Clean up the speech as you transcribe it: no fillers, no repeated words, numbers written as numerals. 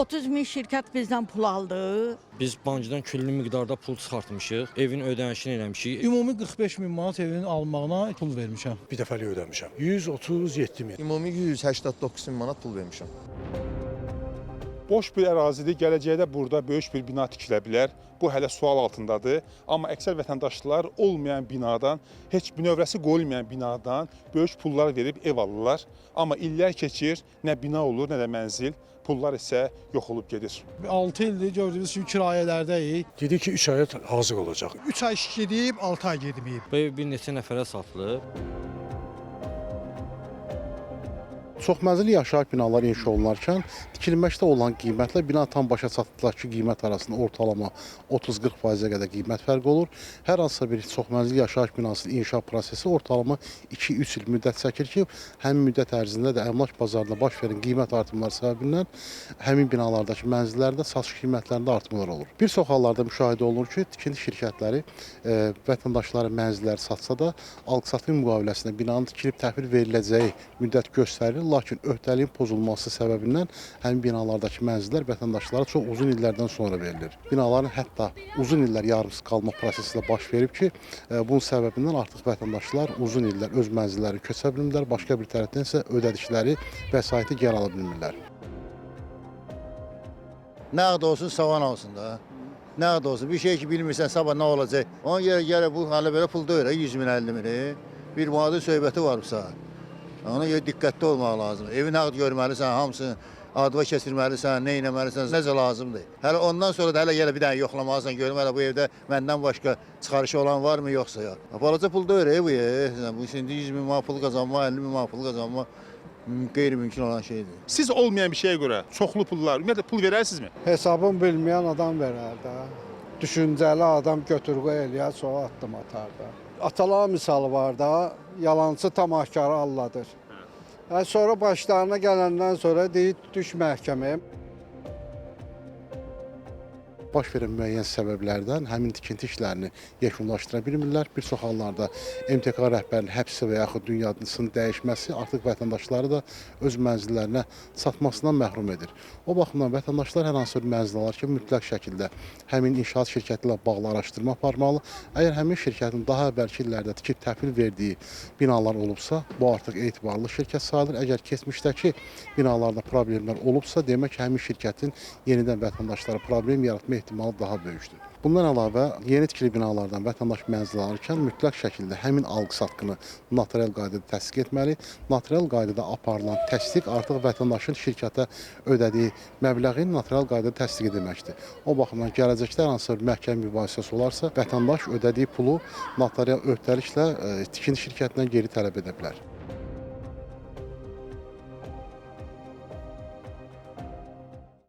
30 min şirkət bizdən pul aldı. Biz bankdan küllü miqdarda pul çıxartmışıq, evin ödənişini eləmişik. Ümumi 45 min manat evin alınmağına pul vermişəm. Bir dəfəlik ödəmişəm. 137 min. Ümumi 189 min manat pul vermişəm. Boş bir ərazidir, gələcəkdə burada böyük bir bina tikilə bilər. Bu hələ sual altındadır. Amma əksər vətəndaşlar olmayan binadan, heç növrəsi qoyulmayan binadan böyük pullar verib ev alırlar. Amma illər keçir, nə bina olur, nə də mənzil. Pullar isə yox olub gedir. 6 ildir gördüyünüz kimi kirayələrdəyik. Dedi ki 3 aya hazır olacaq. 3 ay gedib, 6 ay getməyib. Bu ev bir neçə nəfərə satılıb. Çoxmənzilli yaşayış binaları inşa olunarkən tikilməkdə olan qiymətlə bina tam başa çatdıqdakı qiymət arasında ortalama 30-40%-ə qədər qiymət fərqi olur. Hər hansısa bir çoxmənzilli yaşayış binasının inşa prosesi ortalama 2-3 il müddət çəkir ki, həmin müddət ərzində də əmlak bazarında baş verən qiymət artımları səbəbindən həmin binalardakı mənzillərdə satış qiymətlərində artımlar olur. Bir çox hallarda müşahidə olunur ki, tikinti şirkətləri vətəndaşlara mənzilləri satsa da alqı-satqı müqaviləsində binanın tikilib təhvil veriləcəyi müddət göstərilir. Lakin öhdəliyin pozulması səbəbindən həmin binalardakı mənzillər vətəndaşlara çox uzun illərdən sonra verilir. Binaların hətta uzun illər yarımsız qalma prosesi də baş verib ki, bunun səbəbindən artıq vətəndaşlar uzun illər öz mənzillərini köçə bilmirlər, başqa bir tərəfdən isə ödədikləri vəsaiti geri ala bilmirlər. Nəqd olsun, savan olsun da. Nəqd olsun, bir şey ki bilmirsən sabah nə olacaq. Ona görə gələ bu hələ belə pul deyir, 100 min, 50 mini. Bir maddi söhbəti varsa. Ona görə diqqətli olmaq lazımdır. Evi nəqd görməlisən, hamısını adıva keçirməlisən, nə etməlisən, necə lazımdır. Hələ ondan sonra da hələ bir dənə yoxlamalısan, görməli bu evdə məndən başqa çıxarışı olan varmı, yoxsa yox. Balaca pul deyir bu bu şimdi 100 min manat pul qazanma, 50 min manat pul qazanma qeyri-mümkün olan şeydir. Siz olmayan bir şeyə görə çoxlu pullar, ümumiyyətlə pul verərsinizmi? Hesabın bilməyən adam verər də. Düşüncəli adam götürqü eləyər, sonra addım atar da. Atalar misalı var da, yalancı tamahkarı alladır. Sonra başlarına gələndən sonra deyir, düş məhkəməyə. Baş verən müəyyən səbəblərdən həmin tikinti işlərini yekunlaşdıra bilmirlər. Bir çox hallarda MTK rəhbərinin həbsi və yaxud dünyasının dəyişməsi artıq vətəndaşları da öz mənzillərinə çatmasından məhrum edir. O baxımdan vətəndaşlar hər hansı bir mənzil alarkən mütləq şəkildə həmin inşaat şirkəti ilə bağlı araşdırma aparmalı. Əgər həmin şirkətin daha əvvəlki illərdə tikib təhvil verdiyi binalar olubsa, bu artıq etibarlı şirkət sayılır. Əgər keçmişdəki binalarda problemlər olubsa, demək ki, həmin şirkətin yenidən vətəndaşlara problem yaratma ehtimalı daha böyükdür. Bundan əlavə, yeni tikili binalardan vətəndaş mənzil alırkən mütləq şəkildə həmin alqı-satqını notarial qaydada təsdiq etməli. Notarial qaydada aparılan təsdiq artıq vətəndaşın şirkətə ödədiyi məbləğin notarial qaydada təsdiq edilməkdir. O baxımdan gələcəkdə hansı bir məhkəmə mübahisəsi olarsa, vətəndaş ödədiyi pulu notarial öhdəliklə tikinti şirkətindən geri tələb edə bilər.